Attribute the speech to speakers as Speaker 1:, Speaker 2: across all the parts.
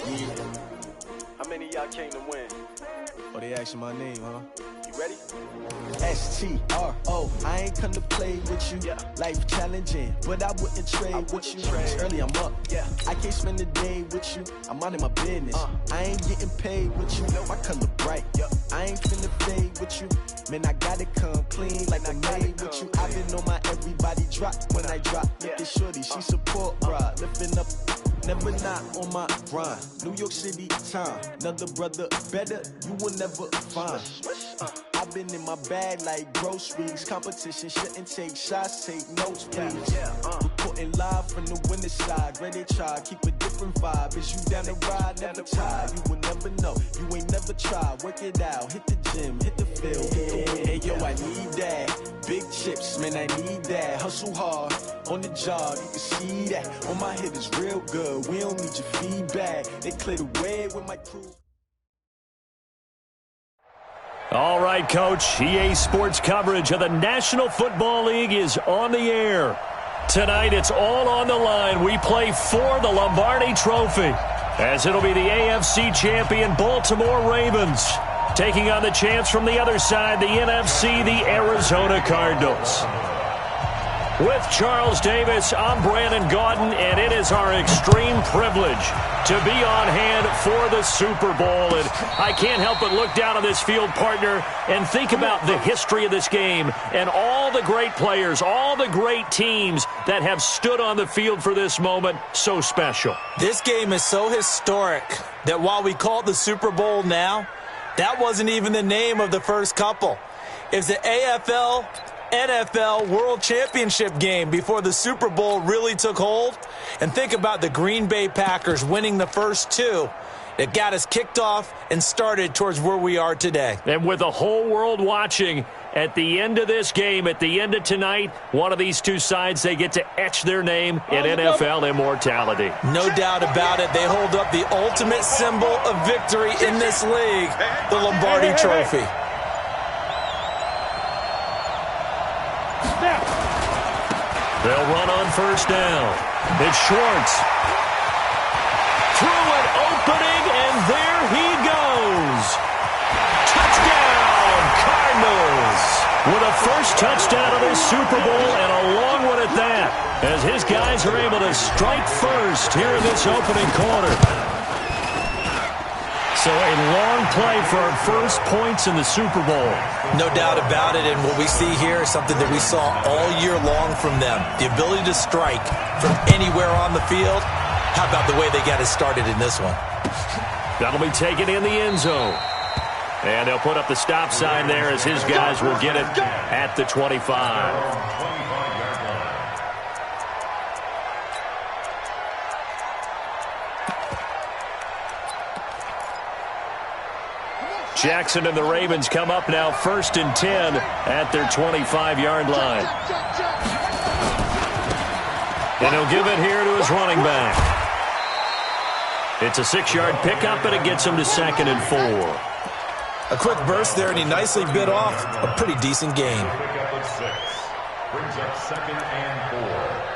Speaker 1: Yeah. How many of y'all came to win?
Speaker 2: Oh, they asking my name, huh?
Speaker 1: You ready?
Speaker 2: S-T-R-O, I ain't come to play with you.
Speaker 1: Yeah.
Speaker 2: Life challenging, but I wouldn't trade with you. It's early, I'm up.
Speaker 1: Yeah.
Speaker 2: I can't spend the day with you. I'm minding my business. I ain't getting paid with you. My color bright.
Speaker 1: Yeah.
Speaker 2: I ain't finna fade with you. Man, I gotta come clean like I'm made with you. I've been on my everybody drop when I drop. Look at shorty, she support ride. Lifting up, never not on my grind. New York City time. Another brother better, you will never find. I've been in my bag like groceries. Competition shouldn't take shots, take notes, please. Reporting live from the winning side. Ready to try, keep a different vibe. Is you down the ride, never tired. You will never know, you ain't never tried. Work it out, hit the gym, hit the field, hit the win. Hey yo, I need that. Big chips, man, I need that. Hustle hard, on the job, you can see that. On my head is real good, we don't need your feedback. They clear the way with my crew.
Speaker 3: All right, Coach. EA Sports coverage of the National Football League is on the air. Tonight, it's all on the line. We play for the Lombardi Trophy, as it'll be the AFC champion Baltimore Ravens taking on the chance from the other side, the NFC, the Arizona Cardinals. With Charles Davis, I'm Brandon Gaudin, and it is our extreme privilege to be on hand for the Super Bowl. And I can't help but look down on this field, partner, and think about the history of this game and all the great players, all the great teams that have stood on the field for this moment. So special.
Speaker 4: This game is so historic that while we call it the Super Bowl now, that wasn't even the name of the first couple. It's the AFL NFL World Championship game before the Super Bowl really took hold. And think about the Green Bay Packers winning the first two. It got us kicked off and started towards where we are today.
Speaker 3: And with the whole world watching, at the end of this game, at the end of tonight, one of these two sides, they get to etch their name in NFL immortality.
Speaker 4: No doubt about it. They hold up the ultimate symbol of victory in this league, the Lombardi Trophy.
Speaker 3: They'll run on first down. It's Schwartz. Through an opening, and there he goes. Touchdown, Cardinals. With a first touchdown of this Super Bowl, and a long one at that, as his guys are able to strike first here in this opening quarter. So a long play for our first points in the Super Bowl.
Speaker 4: No doubt about it, and what we see here is something that we saw all year long from them. The ability to strike from anywhere on the field. How about the way they got it started in this one?
Speaker 3: That'll be taken in the end zone. And they'll put up the stop sign there as his guys will get it at the 25. Jackson and the Ravens come up now first and 10 at their 25-yard line. And he'll give it here to his running back. It's a 6-yard pickup, and it gets him to 2nd and 4.
Speaker 4: A quick burst there, and he nicely bit off a pretty decent gain.
Speaker 5: Brings up 2nd and 4.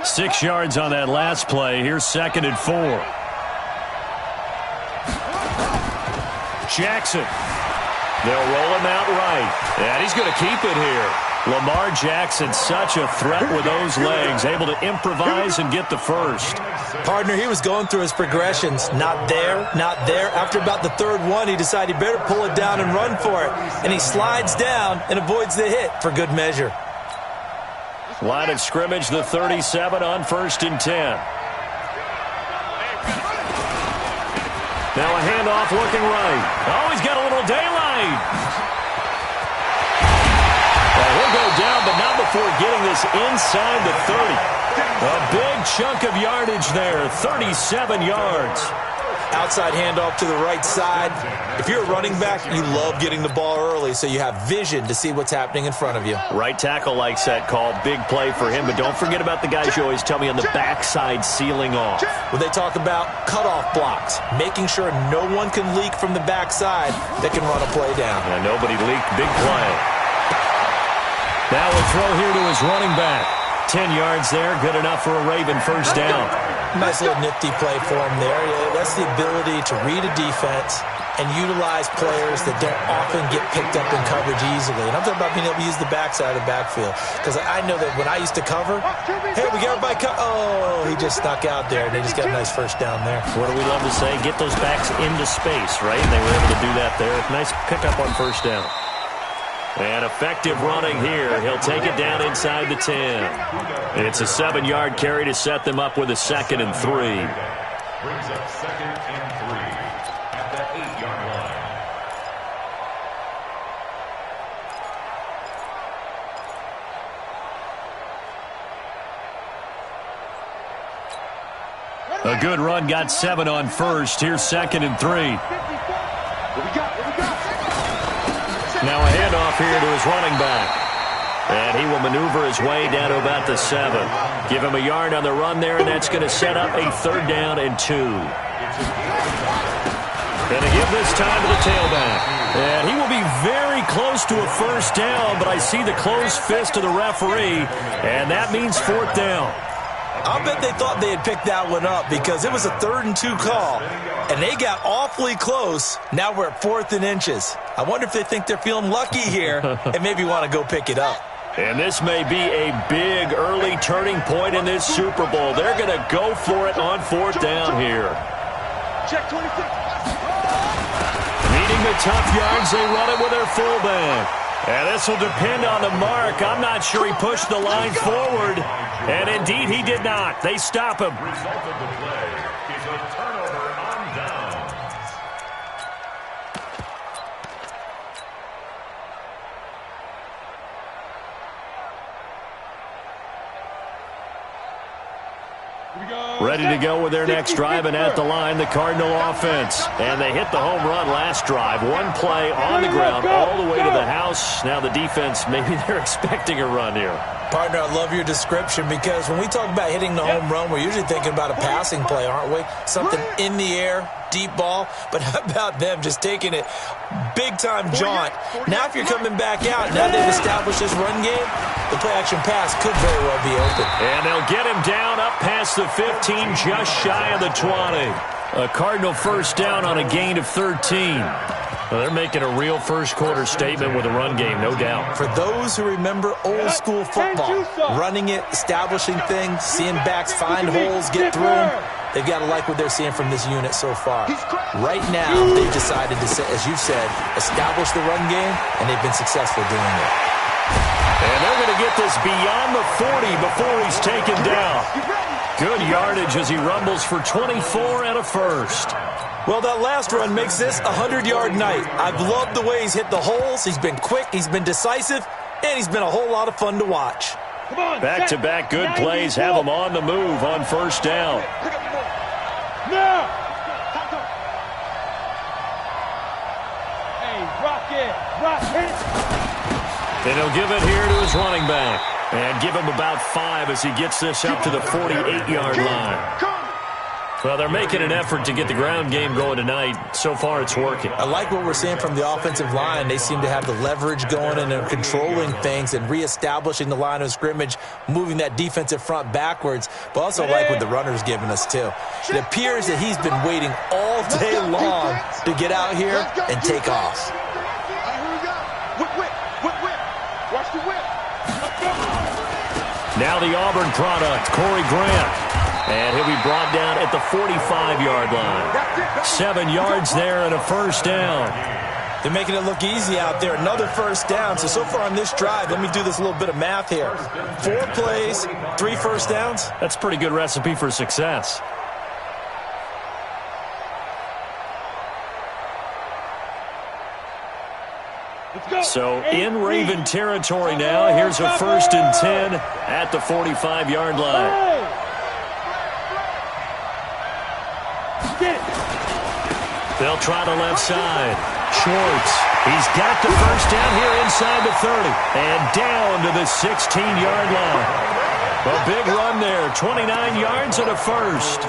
Speaker 3: Six yards on that last play. Here's 2nd and 4. Jackson. They'll roll him out right. And he's going to keep it here. Lamar Jackson, such a threat with those legs, able to improvise and get the first.
Speaker 4: Partner, he was going through his progressions. Not there, not there. After about the third one, he decided he better pull it down and run for it. And he slides down and avoids the hit for good measure.
Speaker 3: Line of scrimmage, the 37 on 1st and 10. Now a handoff looking right. Oh, he's got a little daylight. Well, he'll go down, but not before getting this inside the 30. A big chunk of yardage there, 37 yards.
Speaker 4: Outside handoff to the right side. If you're a running back, you love getting the ball early so you have vision to see what's happening in front of you.
Speaker 3: Right tackle likes that call. Big play for him. But don't forget about the guys you always tell me on the backside sealing off.
Speaker 4: When they talk about cutoff blocks, making sure no one can leak from the backside that can run a play down.
Speaker 3: And nobody leaked. Big play. Now a throw here to his running back. 10 yards there. Good enough for a Raven first down.
Speaker 4: Nice little nifty play for him there. That's the ability to read a defense and utilize players that don't often get picked up in coverage easily. And I'm talking about being able to use the backside of the backfield. Because I know that when I used to cover, hey, we got everybody oh, he just stuck out there, and they just got a nice first down there.
Speaker 3: What do we love to say? Get those backs into space, right? And they were able to do that there. Nice pickup on first down. And effective running here. He'll take it down inside the 10. It's a 7-yard carry to set them up with a 2nd and 3.
Speaker 5: Brings up 2nd and 3 at the 8-yard line.
Speaker 3: A good run got 7 on first. Here's 2nd and 3. Now a handoff here to his running back. And he will maneuver his way down to about the 7. Give him a yard on the run there, and that's going to set up a 3rd down and 2. Going to give this time to the tailback. And he will be very close to a first down, but I see the closed fist of the referee, and that means 4th down.
Speaker 4: I'll bet they thought they had picked that one up because it was a 3rd and 2 call, and they got awfully close. Now we're at 4th and inches. I wonder if they think they're feeling lucky here and maybe want to go pick it up.
Speaker 3: And this may be a big early turning point in this Super Bowl. They're going to go for it on 4th down here.
Speaker 1: Check 26.
Speaker 3: Needing the tough yards, they run it with their fullback. And this will depend on the mark. I'm not sure he pushed the line forward. And indeed, he did not. They stop him.
Speaker 5: Result of the play is a turnover on downs.
Speaker 3: Ready to go with their next drive, and at the line, the Cardinal offense. And they hit the home run last drive. One play on the ground all the way to the house. Now the defense, maybe they're expecting a run here.
Speaker 4: Partner, I love your description because when we talk about hitting the home run, we're usually thinking about a passing play, aren't we? Something in the air, deep ball. But how about them just taking it big-time jaunt? Now if you're coming back out, now they've established this run game, the play-action pass could very well be open.
Speaker 3: And they'll get him down up past the 15, just shy of the 20. A Cardinal first down on a gain of 13. Well, they're making a real first-quarter statement with a run game, no doubt.
Speaker 4: For those who remember old-school football, running it, establishing things, seeing backs find holes, get through them, they've got to like what they're seeing from this unit so far. Right now, they've decided to, as you said, establish the run game, and they've been successful doing it.
Speaker 3: And they're going to get this beyond the 40 before he's taken down. Good yardage as he rumbles for 24 and a first.
Speaker 4: Well, that last run makes this a 100-yard night. I've loved the way he's hit the holes. He's been quick, he's been decisive, and he's been a whole lot of fun to watch.
Speaker 3: Back-to-back good plays have him on the move on first down.
Speaker 1: Now! Hey, rock it! Rock it!
Speaker 3: And he'll give it here to his running back. And give him about 5 as he gets this up to the 48-yard line. Well, they're making an effort to get the ground game going tonight. So far, it's working.
Speaker 4: I like what we're seeing from the offensive line. They seem to have the leverage going and they're controlling things and reestablishing the line of scrimmage, moving that defensive front backwards, but also like what the runner's giving us, too. It appears that he's been waiting all day long to get out here and take off.
Speaker 1: Watch the whip.
Speaker 3: Now the Auburn product, Corey Grant. And he'll be brought down at the 45-yard line. 7 yards there and a first down.
Speaker 4: They're making it look easy out there. Another first down. So far on this drive, let me do this little bit of math here. 4 plays, 3 first downs.
Speaker 3: That's a pretty good recipe for success. So in Raven territory now. Here's a 1st and 10 at the 45-yard line. try the left side. Schwartz, he's got the first down here inside the 30. And down to the 16-yard line. A big run there, 29 yards and a first.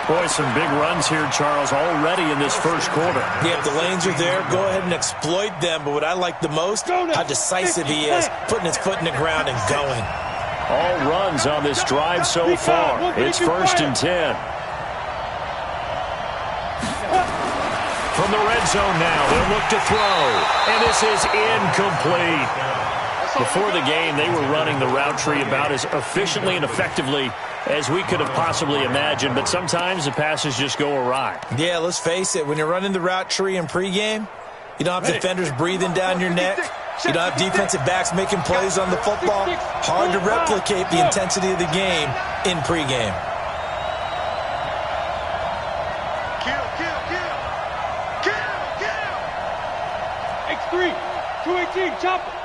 Speaker 3: Boy, some big runs here, Charles, already in this first quarter.
Speaker 4: Yeah, if the lanes are there, go ahead and exploit them. But what I like the most, how decisive he is, putting his foot in the ground and going.
Speaker 3: All runs on this drive so far. It's 1st and 10. From the red zone now, they'll look to throw. And this is incomplete. Before the game, they were running the route tree about as efficiently and effectively as we could have possibly imagined, but sometimes the passes just go awry.
Speaker 4: Yeah, let's face it. When you're running the route tree in pregame, you don't have defenders breathing down your neck. You don't have defensive backs making plays on the football. Hard to replicate the intensity of the game in pregame.
Speaker 1: X3, 218, chopper.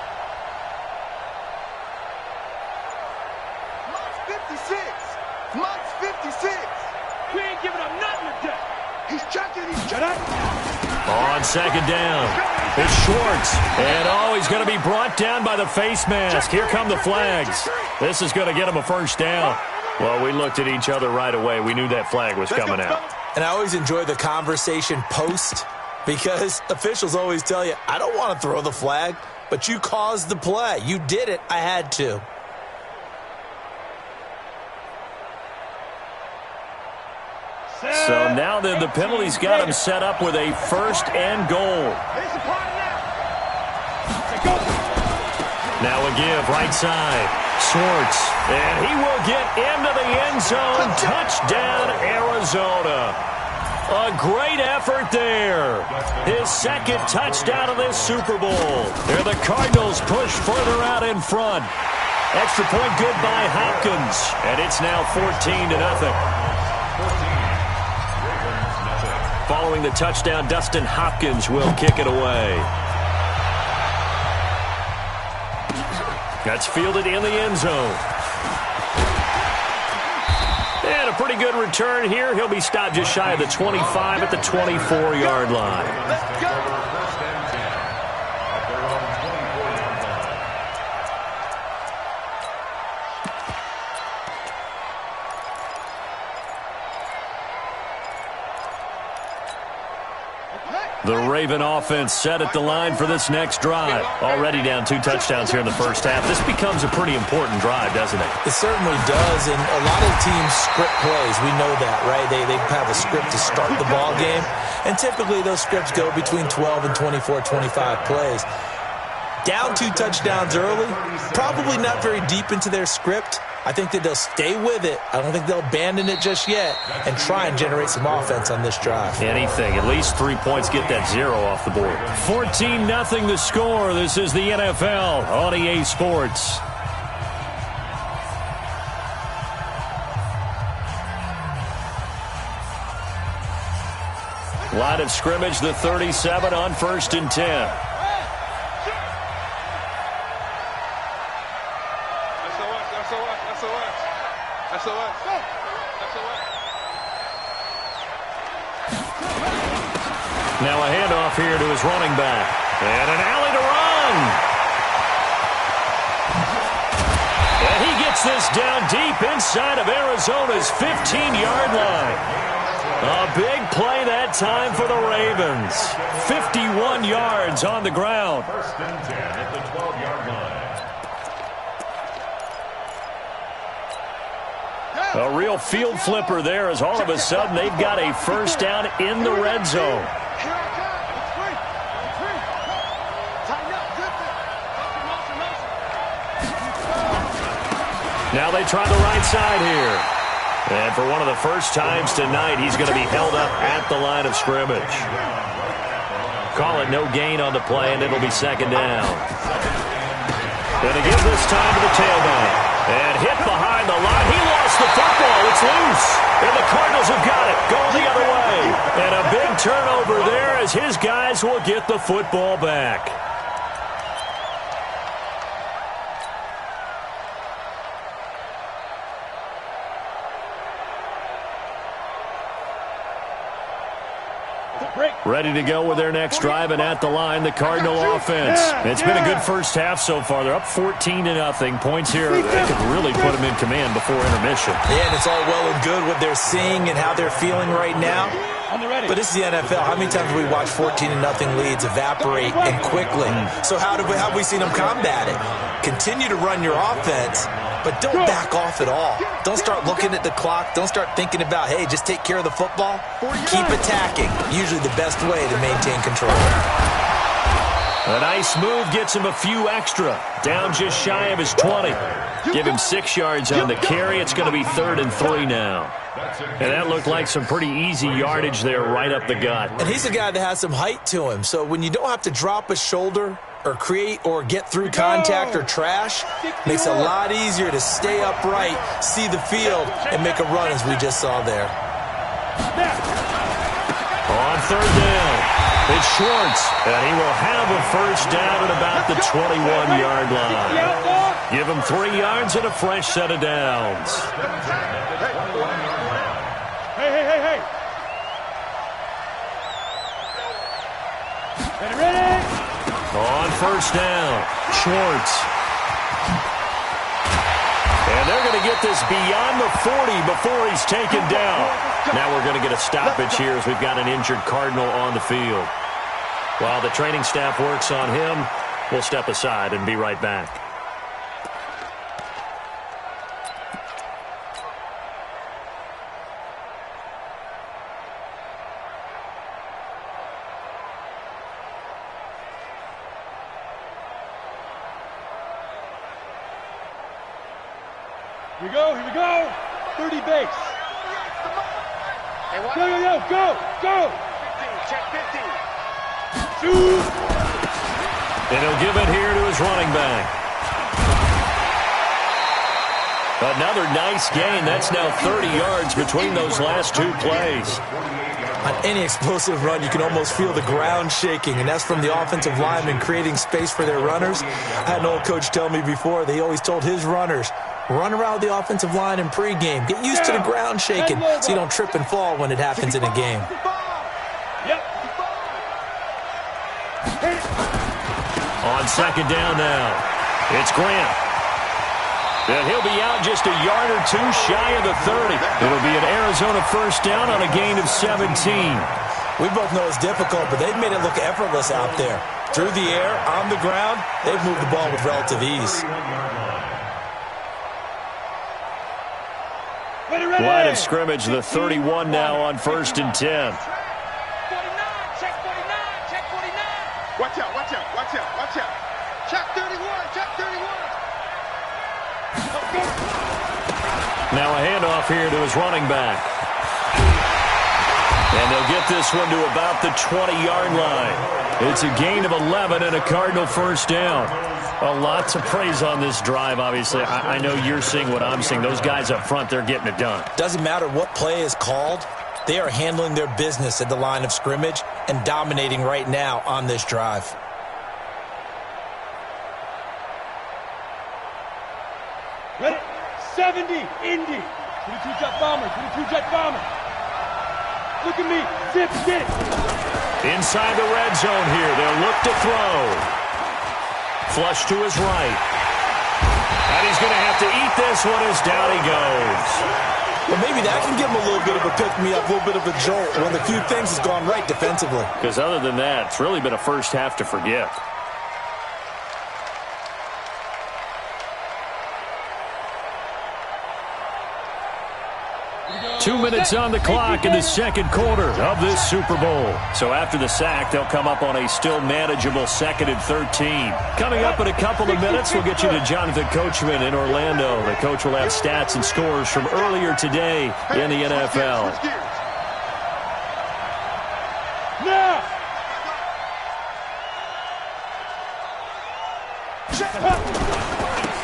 Speaker 2: Monk's 56.
Speaker 1: We ain't giving up nothing today.
Speaker 2: He's checking.
Speaker 3: On second down, it's Schwartz. And, he's going to be brought down by the face mask. Here come the flags. This is going to get him a first down. Well, we looked at each other right away. We knew that flag was coming out.
Speaker 4: And I always enjoy the conversation post because officials always tell you, I don't want to throw the flag, but you caused the play. You did it. I had to.
Speaker 3: So now then, the penalty's got him set up with a 1st and goal. Now a give, right side. Schwartz, and he will get into the end zone. Touchdown, Arizona. A great effort there. His 2nd touchdown of this Super Bowl. There the Cardinals push further out in front. Extra point good by Hopkins. And it's now 14-0. Following the touchdown, Dustin Hopkins will kick it away. That's fielded in the end zone. And a pretty good return here. He'll be stopped just shy of the 25 at the 24-yard line.
Speaker 2: Let's go.
Speaker 3: The Raven offense set at the line for this next drive. Already down 2 touchdowns here in the first half. This becomes a pretty important drive, doesn't it?
Speaker 4: It certainly does, and a lot of teams script plays. We know that, right? They have a script to start the ball game, and typically those scripts go between 12 and 24, 25 plays. Down 2 touchdowns early, probably not very deep into their script. I think that they'll stay with it. I don't think they'll abandon it just yet and try and generate some offense on this drive.
Speaker 3: Anything. At least 3 points, get that 0 off the board. 14-0 the score. This is the NFL on EA Sports. Line of scrimmage, the 37 on 1st and 10. Now a handoff here to his running back. And an alley to run. And he gets this down deep inside of Arizona's 15-yard line. A big play that time for the Ravens. 51 yards on the ground.
Speaker 5: 1st and 10 at the 12-yard line.
Speaker 3: A real field flipper there as all of a sudden they've got a first down in the red zone. Now they try the right side here. And for one of the first times tonight, he's going to be held up at the line of scrimmage. Call it no gain on the play, and it'll be 2nd down. Going to give this time to the tailback. And hit behind the line. He lost the football. It's loose. And the Cardinals have got it. Going the other way. And a big turnover there as his guys will get the football back.
Speaker 1: Break.
Speaker 3: Ready to go with their next drive, and at the line, the Cardinal offense. It's been a good first half so far. They're up 14-0. Points here, they could really put them in command before intermission.
Speaker 4: Yeah, and it's all well and good what they're seeing and how they're feeling right now. But this is the NFL. How many times have we watched 14-0 leads evaporate and quickly? So how have we seen them combat it? Continue to run your offense, but don't back off at all. Don't start looking at the clock. Don't start thinking about, hey, just take care of the football. Keep attacking. Usually the best way to maintain control.
Speaker 3: A nice move gets him a few extra. Down just shy of his 20. Give him 6 yards on the carry. It's going to be 3rd and 3 now. And that looked like some pretty easy yardage there right up the gut.
Speaker 4: And he's a guy that has some height to him. So when you don't have to drop a shoulder or create or get through contact or trash, makes it a lot easier to stay upright, see the field, and make a run as we just saw there.
Speaker 3: On 3rd down. It's Schwartz, and he will have a first down at about the 21-yard line. Give him 3 yards and a fresh set of downs.
Speaker 1: Hey. Ready?
Speaker 3: On 1st down, Schwartz. And they're going to get this beyond the 40 before he's taken down. Now we're going to get a stoppage here as we've got an injured Cardinal on the field. While the training staff works on him, we'll step aside and be right back.
Speaker 1: Here we go. 30 base. Go.
Speaker 6: 15, check 15.
Speaker 1: Shoot.
Speaker 3: And he'll give it here to his running back. Another nice gain. That's now 30 yards between those last 2 plays.
Speaker 4: On any explosive run, you can almost feel the ground shaking, and that's from the offensive linemen creating space for their runners. I had an old coach tell me before, they always told his runners, run around the offensive line in pregame. Get used to the ground shaking so you don't trip and fall when it happens in a game.
Speaker 3: On 2nd down now, it's Grant. And he'll be out just a yard or 2 shy of the 30. It'll be an Arizona first down on a gain of 17.
Speaker 4: We both know it's difficult, but they've made it look effortless out there. Through the air, on the ground, they've moved the ball with relative ease.
Speaker 3: Line of scrimmage, the 31 now on 1st and 10.
Speaker 6: 49, check 49. Watch out. Check 31.
Speaker 3: Now a handoff here to his running back. And they'll get this one to about the 20-yard line. It's a gain of 11 and a Cardinal first down. A lot to praise on this drive, obviously. I know you're seeing what I'm seeing. Those guys up front, they're getting it done.
Speaker 4: Doesn't matter what play is called. They are handling their business at the line of scrimmage and dominating right now on this drive.
Speaker 1: Ready? 70, Indy. 22 jet bomber. Look at me. Zip, get it.
Speaker 3: Inside the red zone here. They'll look to throw. Flush to his right. And he's going to have to eat this one as down he goes.
Speaker 4: Well, maybe that can give him a little bit of a pick-me-up, a little bit of a jolt when a few things has gone right defensively.
Speaker 3: Because other than that, it's really been a first half to forget. Two minutes on the clock in the second quarter of this Super Bowl. So after the sack, they'll come up on a still manageable 2nd and 13. Coming up in a couple of minutes, we'll get you to Jonathan Coachman in Orlando. The coach will have stats and scores from earlier today in the NFL.
Speaker 1: Now.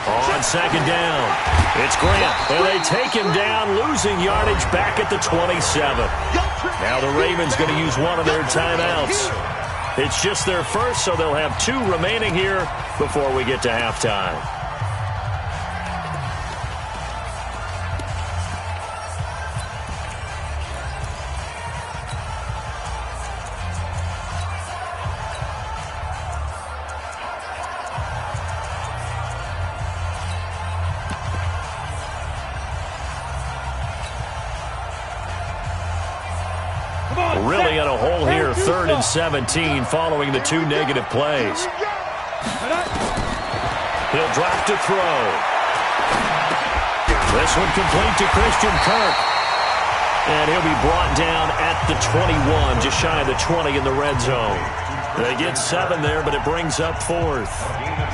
Speaker 3: On 2nd down, it's Grant, and they take him down, losing yardage back at the 27. Now the Ravens going to use one of their timeouts. It's just their first, so they'll have 2 remaining here before we get to halftime. 3rd and 17 following the 2 negative plays. He'll drop to throw. This one complete to Christian Kirk. And he'll be brought down at the 21, just shy of the 20 in the red zone. They get 7 there, but it brings up 4th.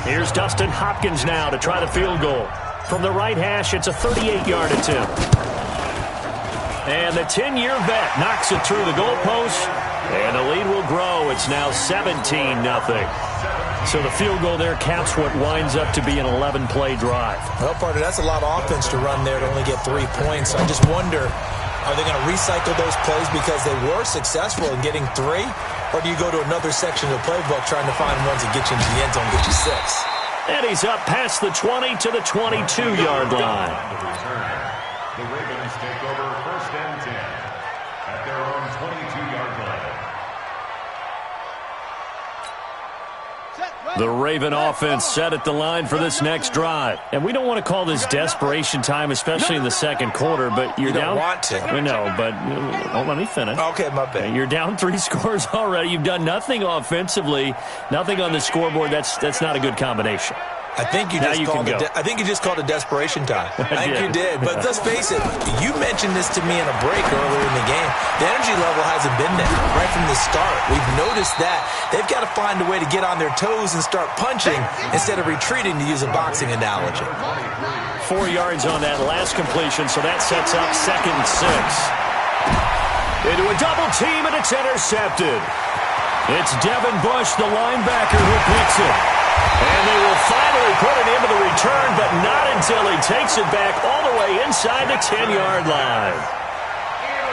Speaker 3: Here's Dustin Hopkins now to try the field goal. From the right hash, it's a 38-yard attempt. And the 10-year vet knocks it through the goalpost, and the lead will grow. It's now 17-0. So the field goal there caps what winds up to be an 11-play drive.
Speaker 4: Well, partner, that's a lot of offense to run there to only get 3 points. I just wonder, are they going to recycle those plays because they were successful in getting 3? Or do you go to another section of the playbook trying to find ones that get you into the end zone, get you 6?
Speaker 3: And he's up past the 20 to the 22-yard line.
Speaker 5: The Ravens take over 1st and 10 at their own 22-yard line.
Speaker 3: The Raven offense set at the line for this next drive. And we don't want to call this desperation time, especially in the second quarter, but you're down.
Speaker 4: You don't want to.
Speaker 3: No, but let me finish.
Speaker 4: Okay, my bad.
Speaker 3: You're down 3 scores already. You've done nothing offensively, nothing on the scoreboard. That's not a good combination.
Speaker 4: I think you just called it desperation time. I think you did. But let's face it, you mentioned this to me in a break earlier in the game. The energy level hasn't been there right from the start. We've noticed that. They've got to find a way to get on their toes and start punching instead of retreating, to use a boxing analogy.
Speaker 3: 4 yards on that last completion, so that sets up 2nd and 6. Into a double team, and it's intercepted. It's Devin Bush, the linebacker, who picks it. And they will finally put it into the return, but not until he takes it back all the way inside the 10-yard line.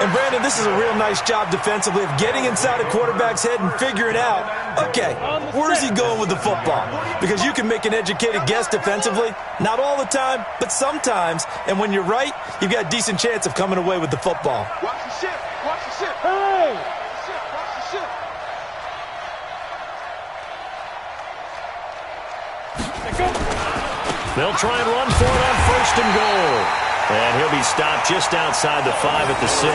Speaker 4: And, Brandon, this is a real nice job defensively of getting inside a quarterback's head and figuring out, okay, where's he going with the football? Because you can make an educated guess defensively, not all the time, but sometimes. And when you're right, you've got a decent chance of coming away with the football.
Speaker 6: Watch the ship. Watch the ship.
Speaker 1: Hey!
Speaker 6: Watch the ship.
Speaker 3: They'll try and run for it on 1st and goal. And he'll be stopped just outside the 5 at the 6.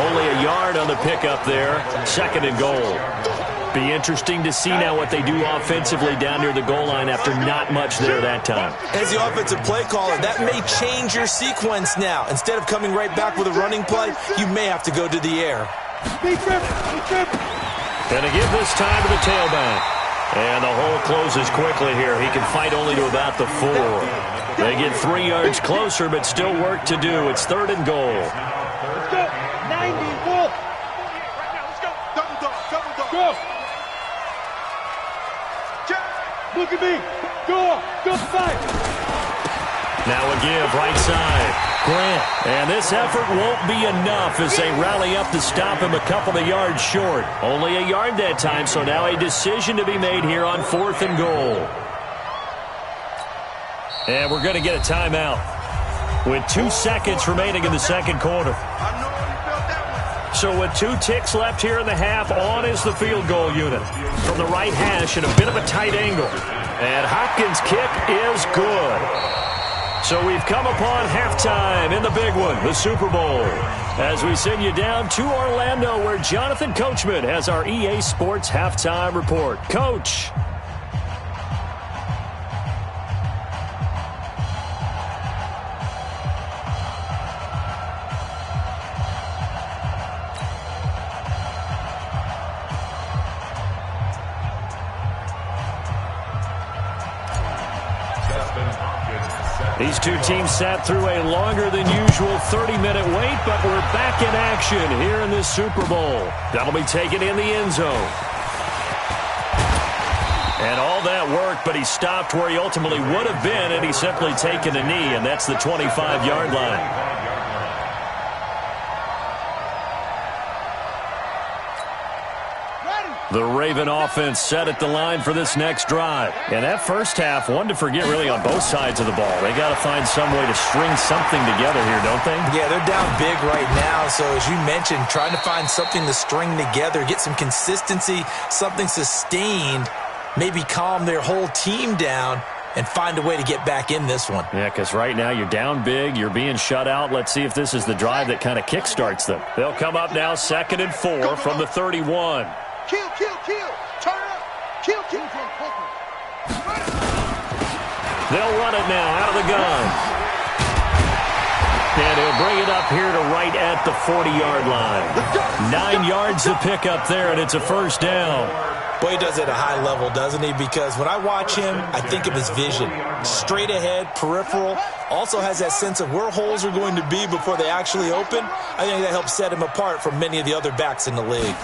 Speaker 3: Only a yard on the pickup there. 2nd and goal. Be interesting to see now what they do offensively down near the goal line after not much there that time.
Speaker 4: As the offensive play caller, that may change your sequence now. Instead of coming right back with a running play, you may have to go to the air.
Speaker 3: Gonna give this time to the tailback. And the hole closes quickly here. He can fight only to about the 4. They get 3 yards closer, but still work to do. It's 3rd and goal.
Speaker 1: Let's go. 90, Wolf.
Speaker 6: Right now, let's go. Double dog.
Speaker 1: Go. Look at me. Go. Go 5.
Speaker 3: Now a give right side. Grant. And this effort won't be enough as they rally up to stop him a couple of yards short. Only a yard that time, so now a decision to be made here on 4th and goal. And we're going to get a timeout with 2 seconds remaining in the second quarter. So with 2 ticks left here in the half, on is the field goal unit. From the right hash at a bit of a tight angle. And Hopkins' kick is good. So we've come upon halftime in the big one, the Super Bowl, as we send you down to Orlando where Jonathan Coachman has our EA Sports halftime report. Coach. These 2 teams sat through a longer than usual 30-minute wait, but we're back in action here in this Super Bowl. That'll be taken in the end zone. And all that work, but he stopped where he ultimately would have been, and he's simply taken a knee, and that's the 25-yard line. The Raven offense set at the line for this next drive. And that first half, one to forget really on both sides of the ball. They got to find some way to string something together here, don't they?
Speaker 4: Yeah, they're down big right now. So as you mentioned, trying to find something to string together, get some consistency, something sustained, maybe calm their whole team down. and find a way to get back in this one.
Speaker 3: Yeah, because right now you're down big, you're being shut out. Let's see if this is the drive that kind of kickstarts them. They'll come up now 2nd and 4 from the 31.
Speaker 6: Kill, kill, kill. Turn up. Kill, kill.
Speaker 3: They'll run it now out of the gun. And he'll bring it up here to right at the 40-yard line. 9 yards to pick up there, and it's a first down.
Speaker 4: Boy, he does it at a high level, doesn't he? Because when I watch him, I think of his vision. Straight ahead, peripheral. Also has that sense of where holes are going to be before they actually open. I think that helps set him apart from many of the other backs in the league.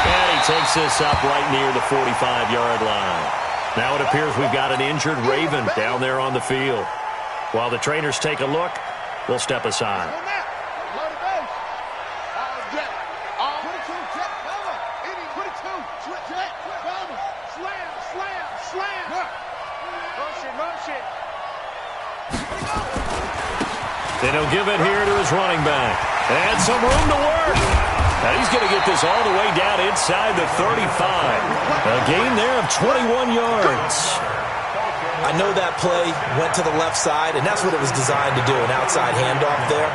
Speaker 3: And he takes this up right near the 45-yard line. Now it appears we've got an injured Raven down there on the field. While the trainers take a look, we'll step aside. Then he'll give it here to his running back. And some room to work. And he's going to get this all the way down inside the 35. A gain there of 21 yards.
Speaker 4: I know that play went to the left side, and that's what it was designed to do, an outside handoff there.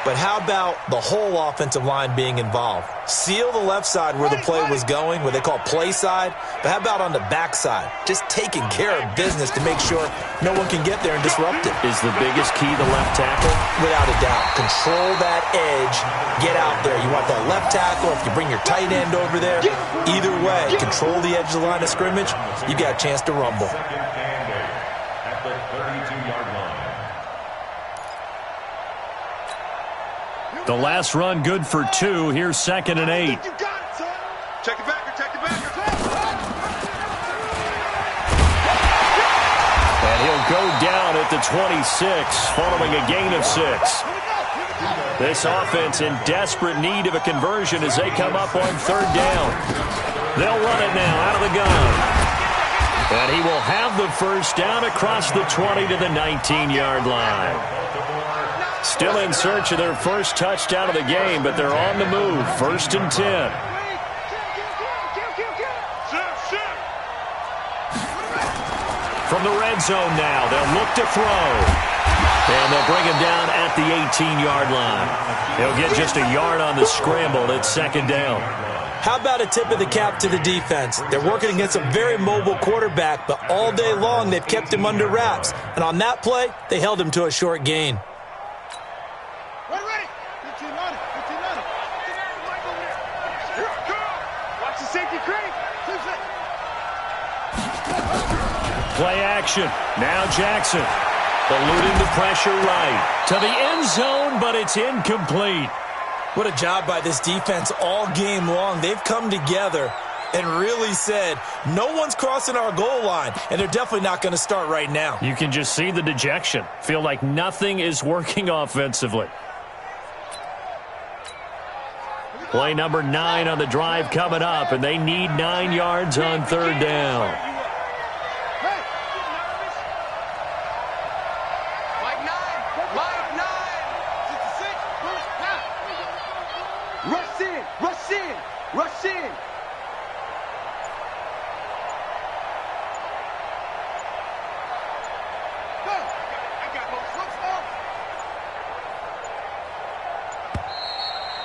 Speaker 4: But how about the whole offensive line being involved? Seal the left side where the play was going, what they call play side. But how about on the back side? Just taking care of business to make sure no one can get there and disrupt it.
Speaker 3: Is the biggest key the left tackle?
Speaker 4: Without a doubt. Control that edge. Get out there. You want that left tackle. If you bring your tight end over there, either way, control the edge of the line of scrimmage, you got a chance to rumble.
Speaker 5: Second and 8 at the 32-yard line.
Speaker 3: The last run good for 2. Here's 2nd and 8.
Speaker 6: You got it, son. Check it back. Check it back.
Speaker 3: And he'll go down at the 26, following a gain of 6. This offense in desperate need of a conversion as they come up on 3rd down. They'll run it now out of the gun. And he will have the first down across the 20 to the 19-yard line. Still in search of their first touchdown of the game, but they're on the move. 1st and 10. From the red zone now, they'll look to throw. And they'll bring him down at the 18-yard line. He'll get just a yard on the scramble at 2nd down.
Speaker 4: How about a tip of the cap to the defense? They're working against a very mobile quarterback, but all day long they've kept him under wraps. And on that play, they held him to a short gain.
Speaker 6: Ready. 15 on it. Watch the safety creep.
Speaker 3: Play action. Now Jackson. Eluding the pressure right. To the end zone, but it's incomplete.
Speaker 4: What a job by this defense all game long. They've come together and really said, no one's crossing our goal line, and they're definitely not going to start right now.
Speaker 3: You can just see the dejection. Feel like nothing is working offensively. Play number 9 on the drive coming up, and they need 9 yards on 3rd down.
Speaker 6: Rush in.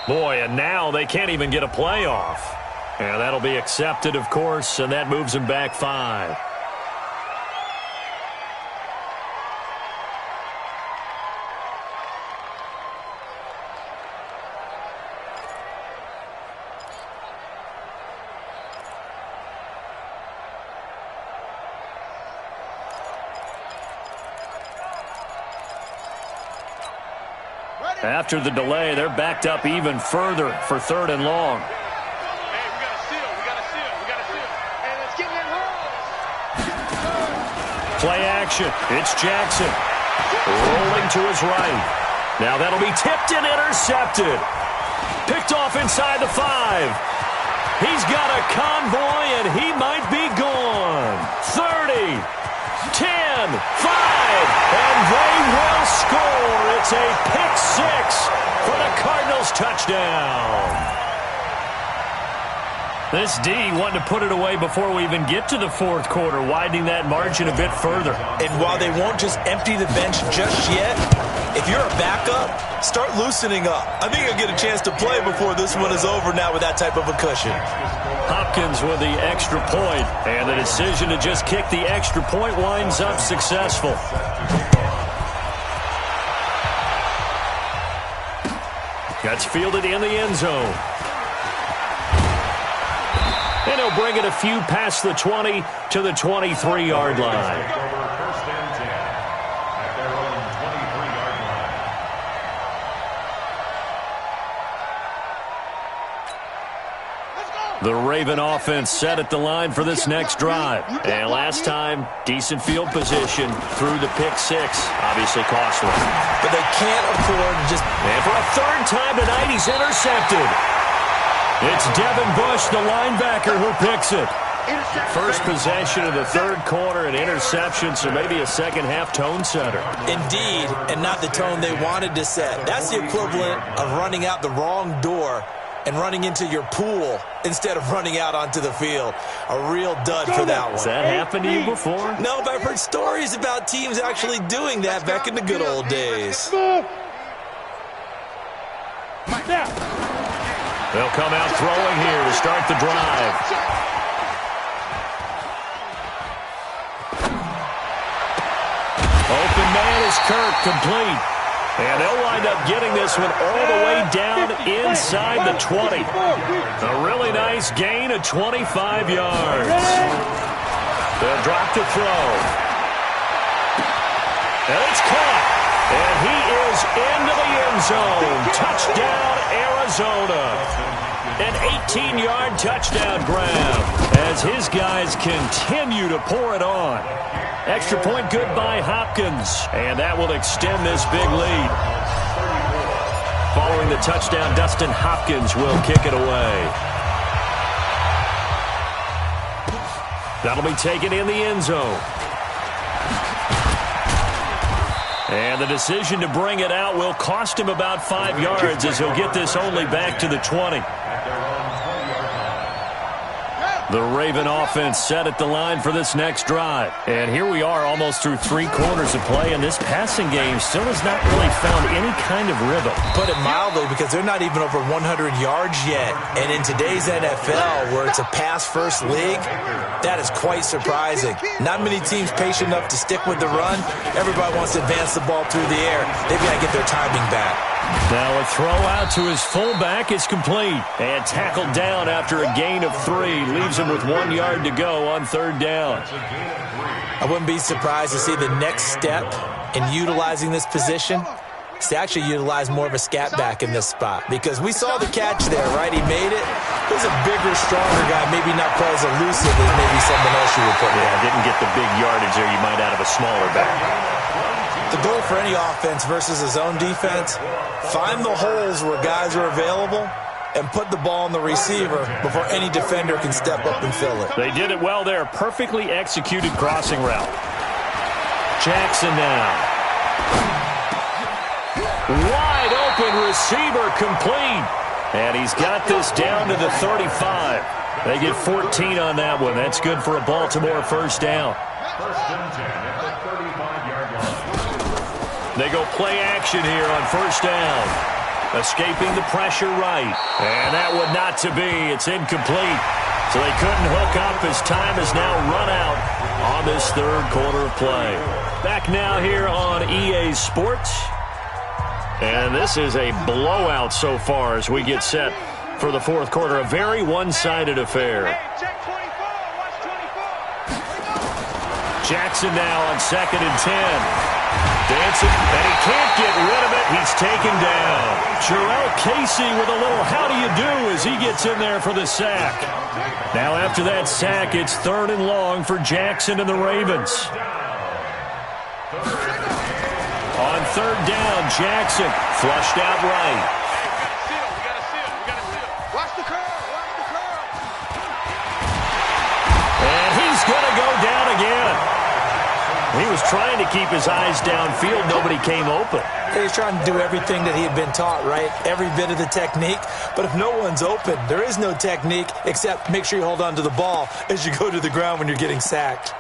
Speaker 3: Boy, and now they can't even get a play off. And that'll be accepted, of course, and that moves them back 5. After the delay, they're backed up even further for 3rd and long.
Speaker 6: Hey, we got to seal. Hey, let's get in that hole.
Speaker 3: Play action. It's Jackson. Rolling to his right. Now that'll be tipped and intercepted. Picked off inside the 5. He's got a convoy, and he might be gone. 30, 10, 5, and they will score. It's a pick 6 for the Cardinals touchdown. This D wanted to put it away before we even get to the fourth quarter, widening that margin a bit further.
Speaker 4: And while they won't just empty the bench just yet, if you're a backup, start loosening up. I think you'll get a chance to play before this one is over now with that type of a cushion.
Speaker 3: Hopkins with the extra point, and the decision to just kick the extra point winds up successful. Gets fielded in the end zone. And he'll bring it a few past the 20 to the 23-yard line.
Speaker 5: First and 10 at their own 23-yard line.
Speaker 3: The Raven offense set at the line for this next drive. And last time, decent field position through the pick six. Obviously costly.
Speaker 4: But they can't afford to just...
Speaker 3: And for a third time tonight, he's intercepted. It's Devin Bush, the linebacker, who picks it. First possession of the third quarter, an interception, so maybe a second-half tone setter.
Speaker 4: Indeed, and not the tone they wanted to set. That's the equivalent of running out the wrong door and running into your pool instead of running out onto the field. A real dud for that one.
Speaker 3: Has that happened to you before?
Speaker 4: No, but I've heard stories about teams actually doing that back in the good old days.
Speaker 3: They'll come out throwing here to start the drive. Open man is Kirk, complete. And they'll wind up getting this one all the way down inside the 20. A really nice gain of 25 yards. They'll drop to throw. And it's caught. And he is into the end zone. Touchdown, Arizona. An 18-yard touchdown grab as his guys continue to pour it on. Extra point good by Hopkins. And that will extend this big lead. Following the touchdown, Dustin Hopkins will kick it away. That'll be taken in the end zone. And the decision to bring it out will cost him about 5 yards as he'll get this only back to the 20. The Raven offense set at the line for this next drive. And here we are almost through 3 quarters of play, and this passing game still has not really found any kind of rhythm.
Speaker 4: Put it mildly, because they're not even over 100 yards yet. And in today's NFL, where it's a pass-first league, that is quite surprising. Not many teams patient enough to stick with the run. Everybody wants to advance the ball through the air. They've got to get their timing back.
Speaker 3: Now a throw out to his fullback is complete. And tackled down after a gain of 3. Leaves him with 1 yard to go on third down.
Speaker 4: I wouldn't be surprised to see the next step in utilizing this position is to actually utilize more of a scat back in this spot. Because we saw the catch there, right? He made it. He was a bigger, stronger guy, maybe not quite as elusive as maybe someone else you would put in.
Speaker 3: Didn't get the big yardage there you might out of a smaller back.
Speaker 4: The goal for any offense versus a zone defense, find the holes where guys are available and put the ball on the receiver before any defender can step up and fill it.
Speaker 3: They did it well there. Perfectly executed crossing route. Jackson now. Wide open receiver complete. And he's got this down to the 35. They get 14 on that one. That's good for a Baltimore first down.
Speaker 5: First and 10 at the 35-yard line.
Speaker 3: They go play action here on first down. Escaping the pressure right. And that would not to be. It's incomplete. So they couldn't hook up as time has now run out on this third quarter of play. Back now here on EA Sports. And this is a blowout so far as we get set for the fourth quarter. A very one-sided affair. Jackson now on 2nd and 10. Dancing, and he can't get rid of it. He's taken down. Jarrell Casey with a little how do you do as he gets in there for the sack. Now after that sack, it's 3rd and long for Jackson and the Ravens. On 3rd down, Jackson flushed out right.
Speaker 6: We got to seal. Watch the curl.
Speaker 3: And he's going to go down again. He was was trying to keep his eyes downfield. Nobody came open.
Speaker 4: He's trying to do everything that he had been taught, right? Every bit of the technique. But if no one's open, there is no technique except make sure you hold on to the ball as you go to the ground when you're getting sacked.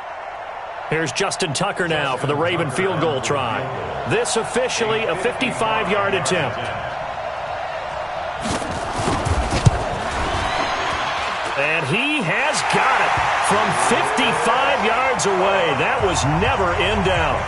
Speaker 3: Here's Justin Tucker now for the Raven field goal try. This officially a 55-yard attempt. And he has got it from 55 yards away. That was never in doubt.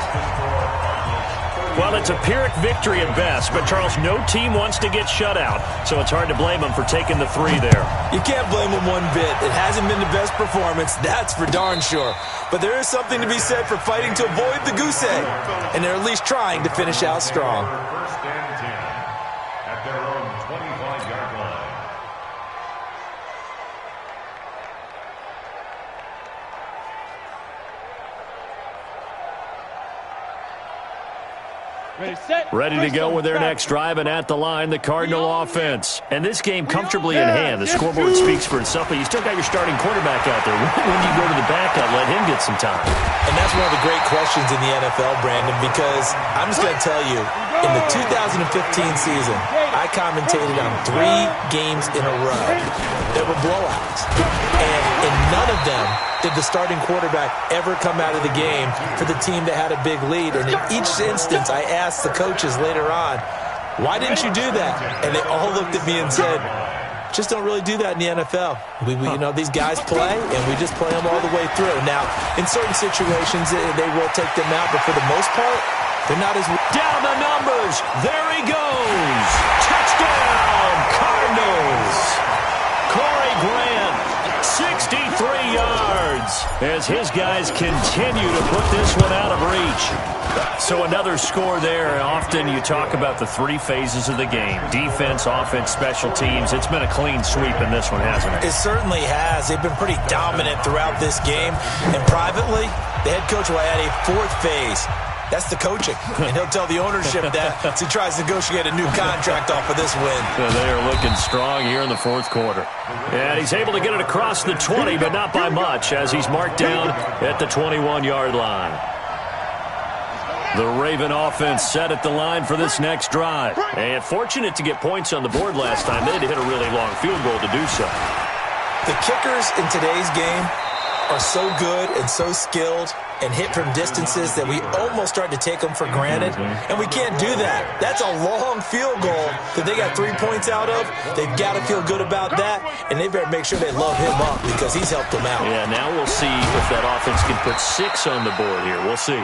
Speaker 3: Well, it's a Pyrrhic victory at best, but, Charles, no team wants to get shut out, so it's hard to blame them for taking the 3 there.
Speaker 4: You can't blame them one bit. It hasn't been the best performance, that's for darn sure. But there is something to be said for fighting to avoid the goose egg, and they're at least trying to finish out strong.
Speaker 5: First and 10 at their own 25-yard line.
Speaker 3: Ready to go with their next drive, and at the line, the Cardinal offense. And this game comfortably in hand. The scoreboard speaks for itself, but you still got your starting quarterback out there. When do you go to the backup, let him get some time?
Speaker 4: And that's one of the great questions in the NFL, Brandon, because I'm just going to tell you, in the 2015 season, I commentated on 3 games in a row that were blowouts. And in none of them did the starting quarterback ever come out of the game for the team that had a big lead. And in each instance, I asked the coaches later on, why didn't you do that? And they all looked at me and said, just don't really do that in the NFL. You know, these guys play, and we just play them all the way through. Now, in certain situations, they will take them out, but for the most part, they're not as...
Speaker 3: Down the numbers. There he goes. Touchdown, Cardinals. Corey Grant, 63 yards, as his guys continue to put this one out of reach. So another score there. Often you talk about the 3 phases of the game: defense, offense, special teams. It's been a clean sweep in this one, hasn't it?
Speaker 4: It certainly has. They've been pretty dominant throughout this game. And privately, the head coach will add a 4th phase. That's the coaching. And he'll tell the ownership that as he tries to negotiate a new contract off of this win.
Speaker 3: So they are looking strong here in the 4th quarter. And he's able to get it across the 20, but not by much, as he's marked down at the 21-yard line. The Raven offense set at the line for this next drive. And fortunate to get points on the board last time. They had to hit a really long field goal to do so.
Speaker 4: The kickers in today's game are so good and so skilled and hit from distances that we almost start to take them for granted. And we can't do that. That's a long field goal that they got 3 points out of. They've got to feel good about that, and they better make sure they love him up because he's helped them out.
Speaker 3: Yeah, now we'll see if that offense can put 6 on the board here. We'll see.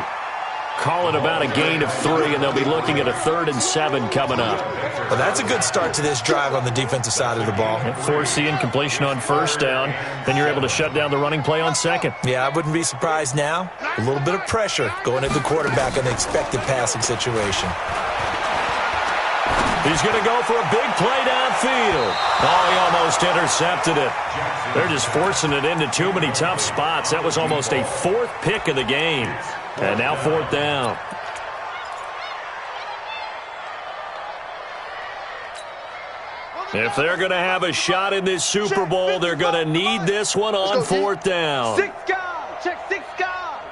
Speaker 3: Call it about a gain of 3, and they'll be looking at a 3rd and 7 coming up.
Speaker 4: Well, that's a good start to this drive on the defensive side of the ball.
Speaker 3: Force the incompletion on 1st down. Then you're able to shut down the running play on 2nd.
Speaker 4: Yeah, I wouldn't be surprised now. A little bit of pressure going at the quarterback in an expected passing situation.
Speaker 3: He's going to go for a big play downfield. Oh, he almost intercepted it. They're just forcing it into too many tough spots. That was almost a 4th pick of the game. And now 4th down. If they're going to have a shot in this Super Bowl, they're going to need this one on 4th down.
Speaker 6: 6 guard. Check 6 guard.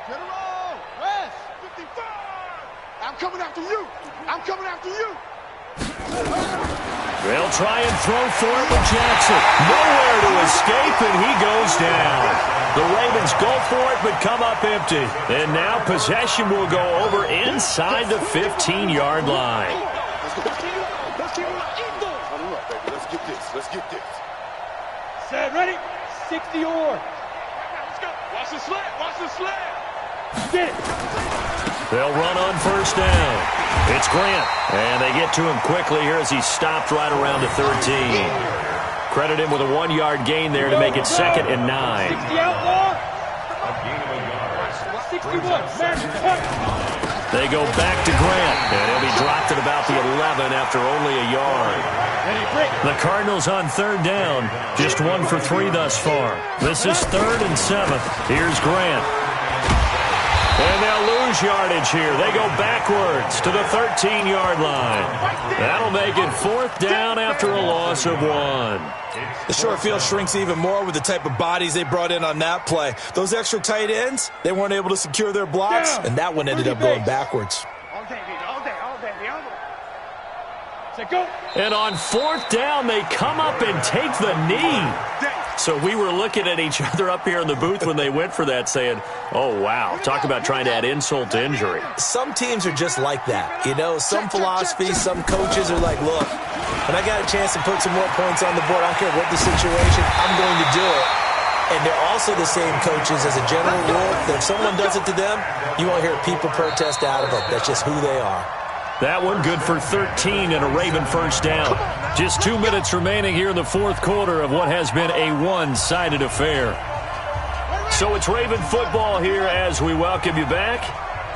Speaker 6: General, West, 55. I'm coming after you. I'm coming after you.
Speaker 3: They'll try and throw for it with Jackson. Nowhere to escape, and he goes down. The Ravens go for it, but come up empty. And now possession will go over inside the 15-yard line.
Speaker 6: Let's get this. Set, ready? 60 or. Let's go. Watch the sled. Watch the sled. Get it.
Speaker 3: They'll run on 1st down. It's Grant, and they get to him quickly here as he stopped right around the 13. Credit him with a 1-yard gain there to make it 2nd and 9.
Speaker 6: 60 out, 61.
Speaker 3: They go back to Grant, and he'll be dropped at about the 11 after only a yard. The Cardinals on 3rd down, just 1 for 3 thus far. This is 3rd and 7. Here's Grant. And they'll lose yardage here. They go backwards to the 13-yard line. That'll make it 4th down after a loss of 1.
Speaker 4: The short field shrinks even more with the type of bodies they brought in on that play. Those extra tight ends, they weren't able to secure their blocks, and that one ended up going backwards.
Speaker 3: And on 4th down, they come up and take the knee. So we were looking at each other up here in the booth when they went for that saying, oh, wow, talk about trying to add insult to injury.
Speaker 4: Some teams are just like that. You know, some philosophies, some coaches are like, look, when I got a chance to put some more points on the board, I don't care what the situation, I'm going to do it. And they're also the same coaches as a general rule that if someone does it to them, you won't hear people protest out of it. That's just who they are.
Speaker 3: That one good for 13 and a Raven first down. Just 2 minutes remaining here in the 4th quarter of what has been a one-sided affair. So it's Raven football here as we welcome you back.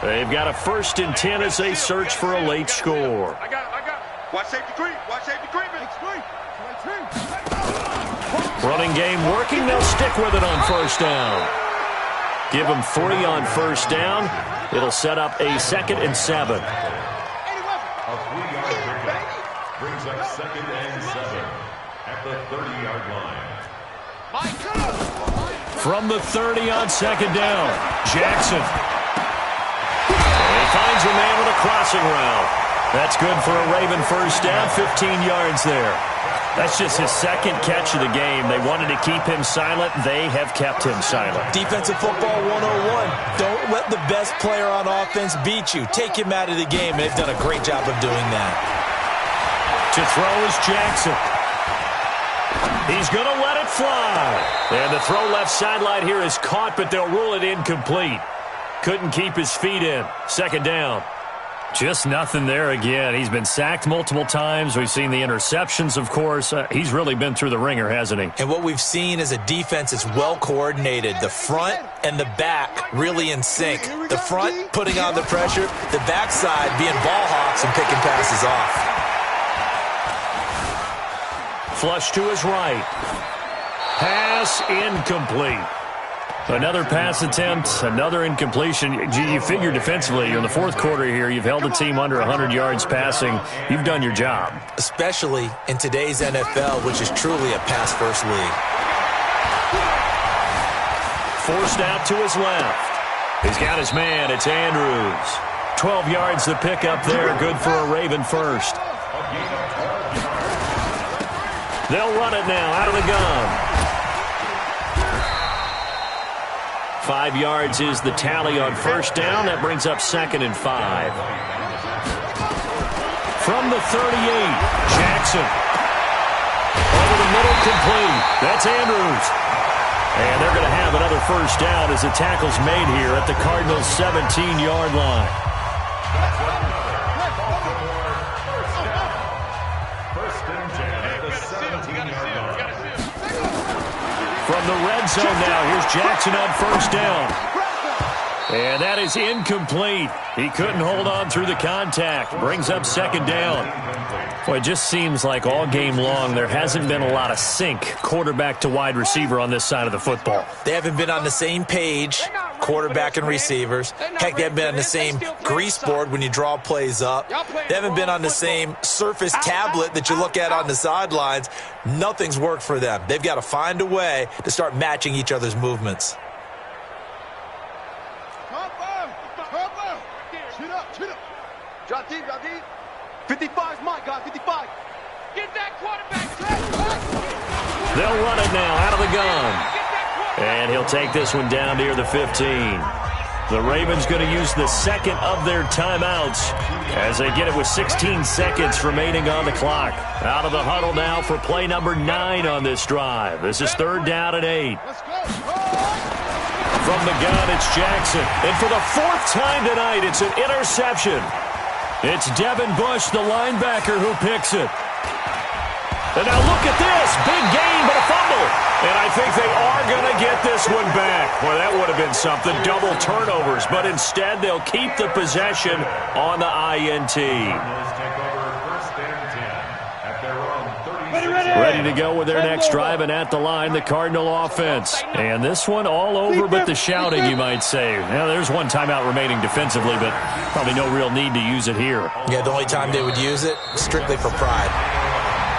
Speaker 3: They've got a 1st and 10 as they search for a late score.
Speaker 6: I got it. Watch safety creep. Watch safety creep.
Speaker 3: Running game working. They'll stick with it on first down. Give them 3 on first down. It'll set up a 2nd and 7.
Speaker 5: A 3-yard pickup brings up 2nd and 7 at the 30-yard line.
Speaker 3: From the 30 on 2nd down, Jackson. And he finds a man with a crossing route. That's good for a Raven first down, 15 yards there. That's just his 2nd catch of the game. They wanted to keep him silent. They have kept him silent.
Speaker 4: Defensive football 101. Don't let the best player on offense beat you. Take him out of the game. They've done a great job of doing that.
Speaker 3: To throw is Jackson. He's going to let it fly. And the throw left sideline here is caught, but they'll rule it incomplete. Couldn't keep his feet in. 2nd down. Just nothing there again. He's been sacked multiple times. We've seen the interceptions, of course. He's really been through the ringer, hasn't he?
Speaker 4: And what we've seen is a defense that's well coordinated. The front and the back really in sync. The front putting on the pressure. The backside being ball hawks and picking passes off.
Speaker 3: Flush to his right. Pass incomplete. Another pass attempt, another incompletion. You figure defensively in the 4th quarter here, you've held the team under 100 yards passing. You've done your job.
Speaker 4: Especially in today's NFL, which is truly a pass-first league.
Speaker 3: Forced out to his left. He's got his man. It's Andrews. 12 yards to pick up there. Good for a Raven first. They'll run it now out of the gun. 5 yards is the tally on first down. That brings up 2nd and 5. From the 38, Jackson. Over the middle, complete. That's Andrews. And they're going to have another first down as the tackle's made here at the Cardinals' 17-yard line.
Speaker 5: First and 10 at the 17-yard line.
Speaker 3: From the red zone now, here's Jackson on first down. And that is incomplete. He couldn't hold on through the contact. Brings up 2nd down. Boy, it just seems like all game long there hasn't been a lot of sync quarterback to wide receiver on this side of the football.
Speaker 4: They haven't been on the same page, quarterback and receivers. Heck, they haven't been on the same grease board when you draw plays up. They haven't been on the same surface tablet that you look at on the sidelines. Nothing's worked for them. They've got to find a way to start matching each other's movements.
Speaker 6: Drop deep. 55's my guy, 55. Get that quarterback.
Speaker 3: They'll run it now out of the gun. And he'll take this one down near the 15. The Ravens going to use the 2nd of their timeouts as they get it with 16 seconds remaining on the clock. Out of the huddle now for play number 9 on this drive. This is 3rd down and 8. From the gun, it's Jackson. And for the 4th time tonight, it's an interception. It's Devin Bush, the linebacker, who picks it. And now look at this. Big gain, but a fumble. And I think they are going to get this one back. Well, that would have been something. Double turnovers. But instead, they'll keep the possession on the INT. Ready to go with their next drive, and at the line, the Cardinal offense. And this one all over but the shouting, you might say. Now, there's one timeout remaining defensively, but probably no real need to use it here.
Speaker 4: Yeah, the only time they would use it, strictly for pride.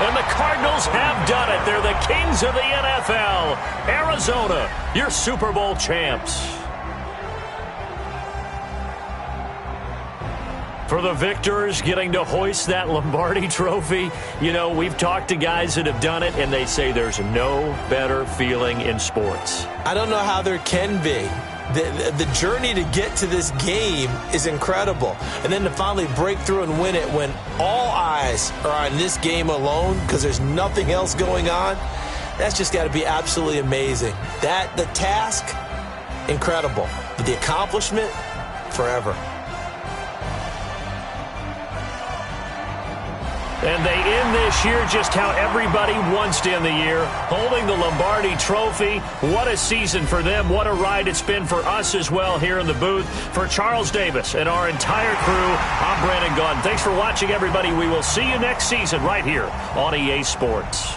Speaker 3: And the Cardinals have done it. They're the kings of the NFL. Arizona, your Super Bowl champs. For the victors, getting to hoist that Lombardi trophy, you know, we've talked to guys that have done it, and they say there's no better feeling in sports.
Speaker 4: I don't know how there can be. The journey to get to this game is incredible. And then to finally break through and win it when all eyes are on this game alone because there's nothing else going on, that's just got to be absolutely amazing. The task, incredible. But the accomplishment, forever.
Speaker 3: And they end this year just how everybody wants to end the year, holding the Lombardi trophy. What a season for them. What a ride it's been for us as well here in the booth. For Charles Davis and our entire crew, I'm Brandon Gaudin. Thanks for watching, everybody. We will see you next season right here on EA Sports.